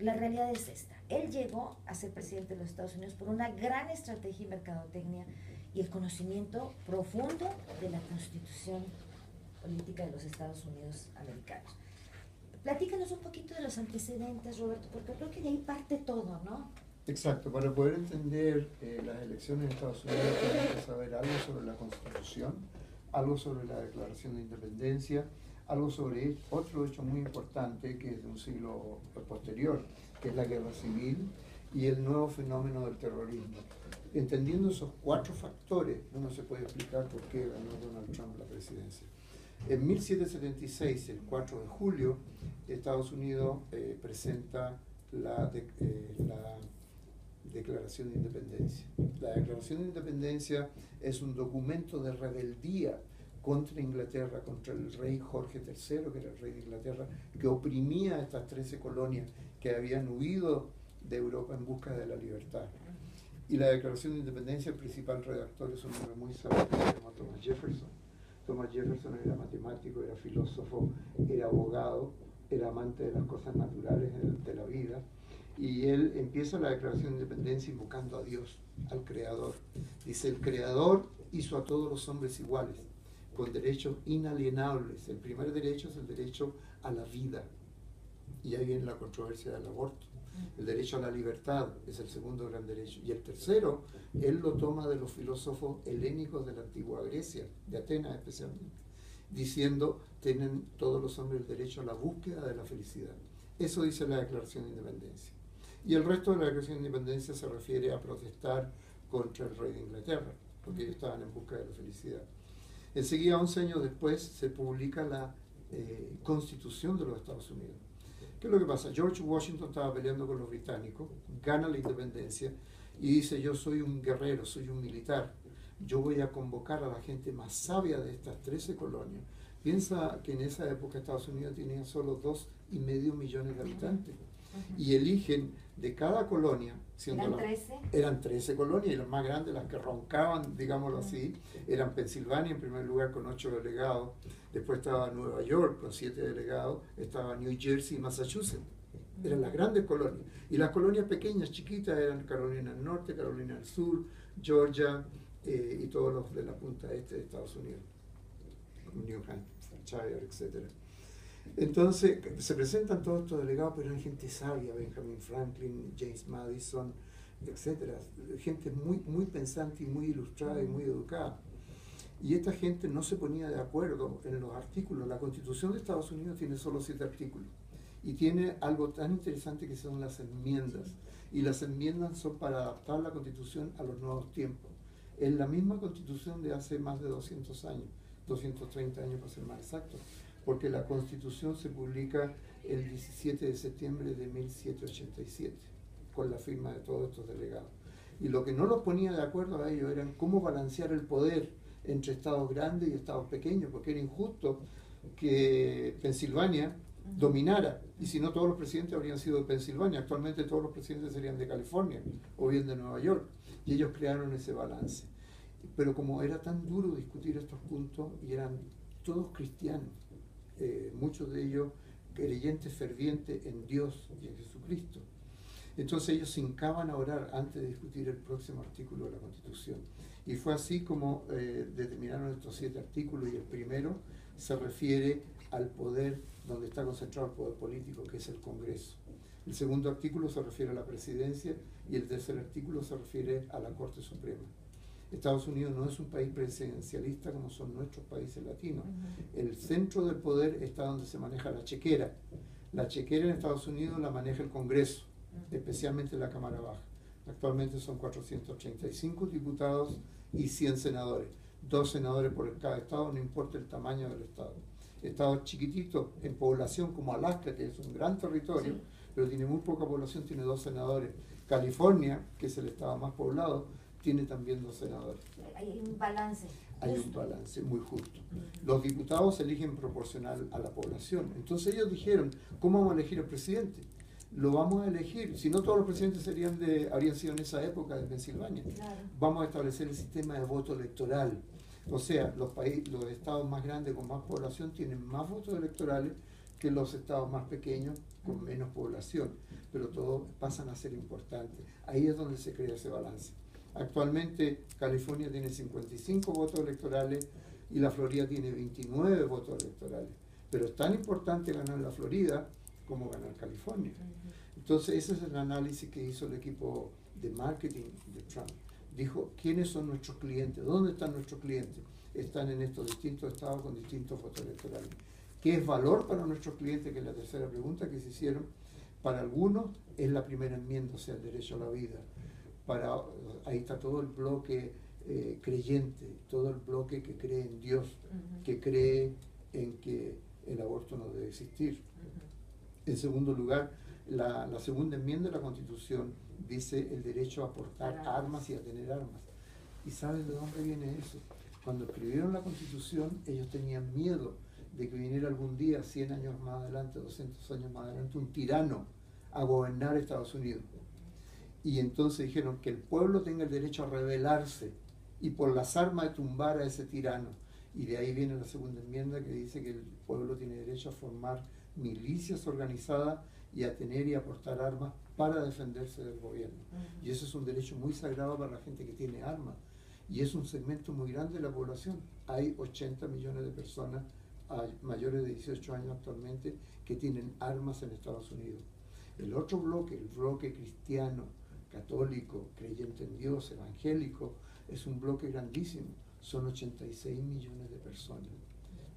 la realidad es esta. Él llegó a ser presidente de los Estados Unidos por una gran estrategia y mercadotecnia y el conocimiento profundo de la Constitución política de los Estados Unidos americanos. Platícanos un poquito de los antecedentes, Roberto, porque creo que de ahí parte todo, ¿no? Exacto, para poder entender las elecciones en Estados Unidos tenemos que saber algo sobre la Constitución, algo sobre la Declaración de Independencia, algo sobre otro hecho muy importante que es de un siglo posterior, que es la Guerra Civil y el nuevo fenómeno del terrorismo. Entendiendo esos cuatro factores, uno se puede explicar por qué ganó Donald Trump la presidencia. En 1776, el 4 de julio, Estados Unidos presenta la Declaración de Independencia. La Declaración de Independencia es un documento de rebeldía contra Inglaterra, contra el rey Jorge III, que era el rey de Inglaterra, que oprimía a estas 13 colonias que habían huido de Europa en busca de la libertad. Y la Declaración de Independencia, el principal redactor es un hombre muy sabio que se llama Thomas Jefferson. Thomas Jefferson era matemático, era filósofo, era abogado, era amante de las cosas naturales de la vida. Y él empieza la Declaración de Independencia invocando a Dios, al Creador. Dice, el Creador hizo a todos los hombres iguales, con derechos inalienables. El primer derecho es el derecho a la vida. Y ahí viene la controversia del aborto. El derecho a la libertad es el segundo gran derecho. Y el tercero, él lo toma de los filósofos helénicos de la antigua Grecia, de Atenas especialmente, diciendo, tienen todos los hombres el derecho a la búsqueda de la felicidad. Eso dice la Declaración de Independencia. Y el resto de la Declaración de Independencia se refiere a protestar contra el rey de Inglaterra, porque ellos estaban en busca de la felicidad. Enseguida, 11 años después, se publica la Constitución de los Estados Unidos. ¿Qué es lo que pasa? George Washington estaba peleando con los británicos, gana la independencia y dice, yo soy un guerrero, soy un militar, yo voy a convocar a la gente más sabia de estas 13 colonias. Piensa que en esa época Estados Unidos tenía solo 2,5 millones de habitantes y eligen de cada colonia, eran 13 colonias y las más grandes, las que roncaban, digámoslo así, eran Pensilvania en primer lugar con 8 delegados, después estaba Nueva York con 7 delegados, estaba New Jersey y Massachusetts, eran las grandes colonias, y las colonias pequeñas, chiquitas, eran Carolina del Norte, Carolina del Sur, Georgia y todos los de la punta este de Estados Unidos, New Hampshire, etc. Entonces se presentan todos estos delegados, pero hay gente sabia, Benjamin Franklin, James Madison, etcétera, gente muy pensante y muy ilustrada y muy educada. Y esta gente no se ponía de acuerdo en los artículos. La Constitución de Estados Unidos tiene solo 7 artículos y tiene algo tan interesante que son las enmiendas. Y las enmiendas son para adaptar la Constitución a los nuevos tiempos. Es la misma Constitución de hace más de 200 años, 230 años para ser más exacto, porque la Constitución se publica el 17 de septiembre de 1787, con la firma de todos estos delegados. Y lo que no los ponía de acuerdo a ellos era cómo balancear el poder entre estados grandes y estados pequeños, porque era injusto que Pensilvania dominara, y si no todos los presidentes habrían sido de Pensilvania, actualmente todos los presidentes serían de California o bien de Nueva York, y ellos crearon ese balance. Pero como era tan duro discutir estos puntos, y eran todos cristianos, muchos de ellos creyentes fervientes en Dios y en Jesucristo, entonces ellos se hincaban a orar antes de discutir el próximo artículo de la Constitución. Y fue así como determinaron estos 7 artículos, y el primero se refiere al poder donde está concentrado el poder político, que es el Congreso. El segundo artículo se refiere a la presidencia y el tercer artículo se refiere a la Corte Suprema. Estados Unidos no es un país presidencialista como son nuestros países latinos. El centro del poder está donde se maneja la chequera. La chequera en Estados Unidos la maneja el Congreso, especialmente la Cámara Baja. Actualmente son 435 diputados y 100 senadores. 2 senadores por cada estado, no importa el tamaño del estado. Estados chiquititos en población como Alaska, que es un gran territorio, sí, pero tiene muy poca población, tiene 2 senadores. California, que es el estado más poblado, tiene también 2 senadores. Hay un balance. Hay un balance muy justo. Los diputados se eligen proporcional a la población. Entonces ellos dijeron, ¿cómo vamos a elegir al presidente? Lo vamos a elegir, si no todos los presidentes habrían sido en esa época de Pensilvania. Claro. Vamos a establecer el sistema de voto electoral. O sea, los estados más grandes con más población tienen más votos electorales que los estados más pequeños con menos población, pero todos pasan a ser importantes. Ahí es donde se crea ese balance. Actualmente California tiene 55 votos electorales y la Florida tiene 29 votos electorales, pero es tan importante ganar la Florida como ganar California. Entonces ese es el análisis que hizo el equipo de marketing de Trump. Dijo, ¿quiénes son nuestros clientes? ¿Dónde están nuestros clientes? Están en estos distintos estados con distintos votos electorales. ¿Qué es valor para nuestros clientes? Que es la tercera pregunta que se hicieron. Para algunos es la primera enmienda, o sea, el derecho a la vida. Ahí está todo el bloque creyente, todo el bloque que cree en Dios, que cree en que el aborto no debe existir. En segundo lugar, la segunda enmienda de la Constitución dice el derecho a portar armas y a tener armas. ¿Y saben de dónde viene eso? Cuando escribieron la Constitución, ellos tenían miedo de que viniera algún día, 100 años más adelante, 200 años más adelante, un tirano a gobernar Estados Unidos. Y entonces dijeron que el pueblo tenga el derecho a rebelarse y por las armas de tumbar a ese tirano. Y de ahí viene la segunda enmienda que dice que el pueblo tiene derecho a formar milicias organizadas y a tener y a portar armas para defenderse del gobierno. Y eso es un derecho muy sagrado para la gente que tiene armas. Y es un segmento muy grande de la población. Hay 80 millones de personas mayores de 18 años actualmente que tienen armas en Estados Unidos. El otro bloque, el bloque cristiano, católico, creyente en Dios, evangélico, es un bloque grandísimo. Son 86 millones de personas,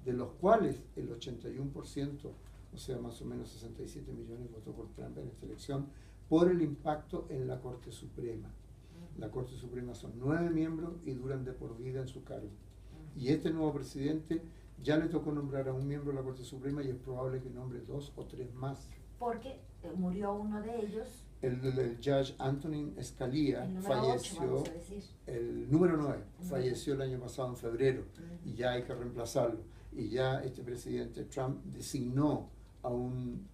de los cuales el 81%, o sea, más o menos 67 millones, votó por Trump en esta elección por el impacto en la Corte Suprema. La Corte Suprema son 9 miembros y duran de por vida en su cargo. Y este nuevo presidente ya le tocó nombrar a un miembro de la Corte Suprema y es probable que nombre 2 o 3 más. Porque murió uno de ellos. El judge Antonin Scalia falleció, 8, el número 9, falleció el año pasado en febrero y ya hay que reemplazarlo. Y ya este presidente Trump designó a un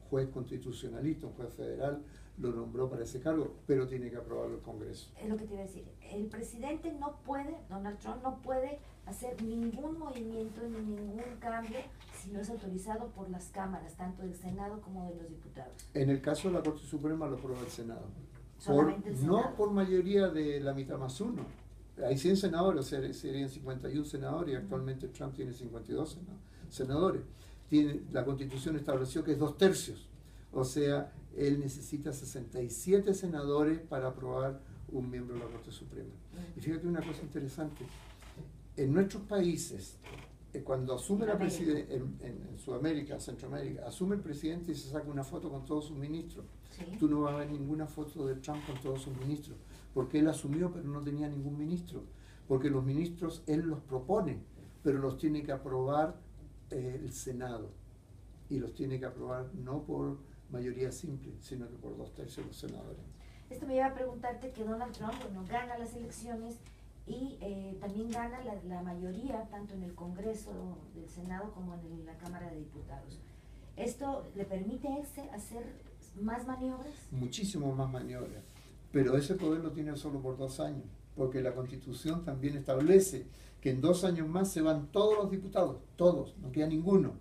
juez constitucionalista, un juez federal, lo nombró para ese cargo, pero tiene que aprobarlo el Congreso. Es lo que te iba a decir. El presidente no puede, Donald Trump no puede hacer ningún movimiento ni ningún cambio si no es autorizado por las cámaras, tanto del Senado como de los diputados. En el caso de la Corte Suprema lo aprueba el Senado. Solamente el Senado. No por mayoría de la mitad más uno. Hay 100 senadores, o sea, serían 51 senadores y actualmente Trump tiene 52 senadores. La Constitución estableció que es 2/3. O sea, él necesita 67 senadores para aprobar un miembro de la Corte Suprema. Y fíjate una cosa interesante. En nuestros países, cuando asume la presidencia, en Sudamérica, Centroamérica, asume el presidente y se saca una foto con todos sus ministros. ¿Sí? Tú no vas a ver ninguna foto de Trump con todos sus ministros, porque él asumió pero no tenía ningún ministro, porque los ministros él los propone, pero los tiene que aprobar el Senado, y los tiene que aprobar no por mayoría simple, sino que por 2/3 de los senadores. Esto me lleva a preguntarte que Donald Trump, bueno, gana las elecciones y también gana la mayoría, tanto en el Congreso del Senado como en la Cámara de Diputados. ¿Esto le permite a él hacer más maniobras? Muchísimo más maniobras, pero ese poder lo tiene solo por 2 años, porque la Constitución también establece que en 2 años más se van todos los diputados, todos, no queda ninguno,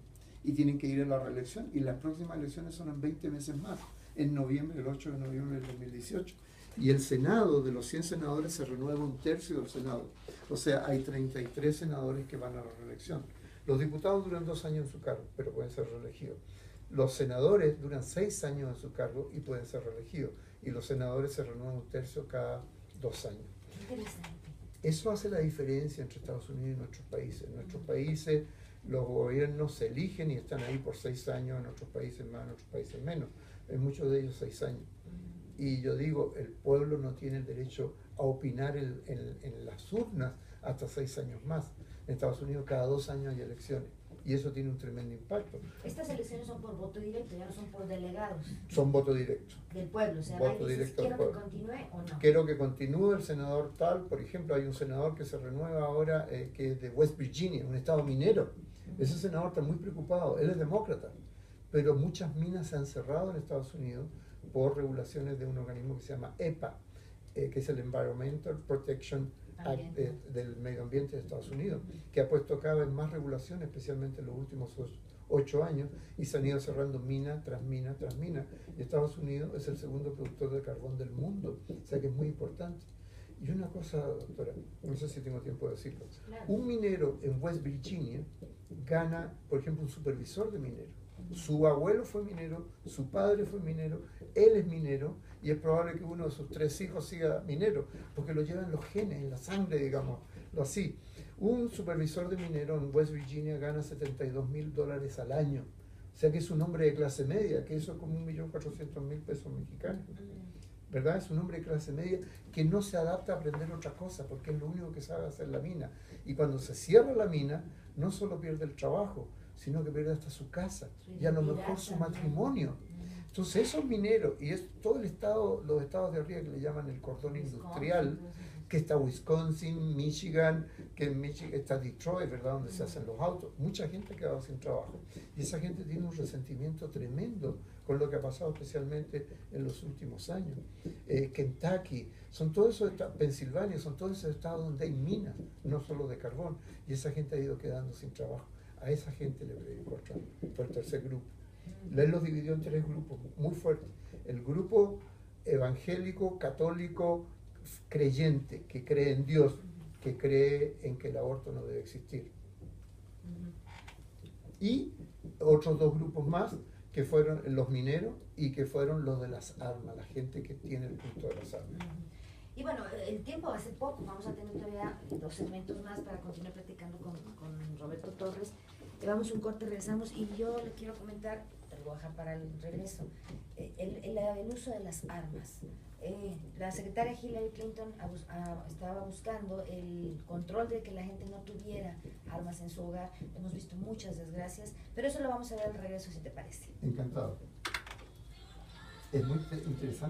y tienen que ir a la reelección, y las próximas elecciones son en 20 meses más, en noviembre, el 8 de noviembre del 2018. Y el Senado, de los 100 senadores, se renueva 1/3 del Senado. O sea, hay 33 senadores que van a la reelección. Los diputados duran 2 años en su cargo, pero pueden ser reelegidos. Los senadores duran 6 años en su cargo y pueden ser reelegidos. Y los senadores se renuevan 1/3 cada 2 años. Qué interesante. Eso hace la diferencia entre Estados Unidos y nuestros países. En nuestros países los gobiernos se eligen y están ahí por 6 años, en otros países más, en otros países menos. En muchos de ellos 6 años. Y yo digo, el pueblo no tiene el derecho a opinar en las urnas hasta 6 años más. En Estados Unidos cada 2 años hay elecciones y eso tiene un tremendo impacto. Estas elecciones son por voto directo, ya no son por delegados. Son voto directo. Del pueblo, o sea, Voto dices, directo quiero del que pueblo. continúe o no. Quiero que continúe el senador tal, por ejemplo, hay un senador que se renueva ahora que es de West Virginia, un estado minero. Ese senador está muy preocupado, él es demócrata, pero muchas minas se han cerrado en Estados Unidos por regulaciones de un organismo que se llama EPA, que es el Environmental Protection Act del medio ambiente de Estados Unidos, que ha puesto cada vez más regulaciones, especialmente en los últimos 8 años y se han ido cerrando mina tras mina tras mina. Y Estados Unidos es el segundo productor de carbón del mundo, o sea que es muy importante. Y una cosa, doctora, no sé si tengo tiempo de decirlo. Claro. Un minero en West Virginia gana, por ejemplo, un supervisor de minero. Su abuelo fue minero, su padre fue minero, él es minero y es probable que uno de sus 3 hijos siga minero, porque lo llevan los genes, en la sangre, digamos, lo así. Un supervisor de minero en West Virginia gana $72,000 al año. O sea que es un hombre de clase media, que eso es como 1.400.000 pesos mexicanos. ¿Verdad? Es un hombre de clase media que no se adapta a aprender otra cosa porque es lo único que sabe hacer la mina. Y cuando se cierra la mina, no solo pierde el trabajo, sino que pierde hasta su casa y a lo mejor su matrimonio. Entonces esos mineros, y es todo el estado, los estados de arriba que le llaman el cordón industrial, que está Wisconsin, Michigan, que en Michigan está Detroit, ¿verdad? Donde se hacen los autos. Mucha gente ha quedado sin trabajo. Y esa gente tiene un resentimiento tremendo con lo que ha pasado especialmente en los últimos años. Kentucky, son todos esos estados, Pensilvania, son todos esos estados donde hay minas, no solo de carbón. Y esa gente ha ido quedando sin trabajo. A esa gente le predicó Trump, por el tercer grupo. Él los dividió en 3 grupos muy fuertes. El grupo evangélico, católico, creyente, que cree en Dios, que cree en que el aborto no debe existir. Y otros 2 grupos más, que fueron los mineros y que fueron los de las armas, la gente que tiene el culto de las armas. Y bueno, el tiempo va a ser poco, vamos a tener todavía 2 segmentos más para continuar platicando con Roberto Torres. Llevamos un corte, regresamos y yo le quiero comentar, te lo voy a dejar para el regreso, el uso de las armas. La secretaria Hillary Clinton estaba buscando el control de que la gente no tuviera armas en su hogar. Hemos visto muchas desgracias, pero eso lo vamos a ver al regreso, si te parece. Encantado. Es muy interesante.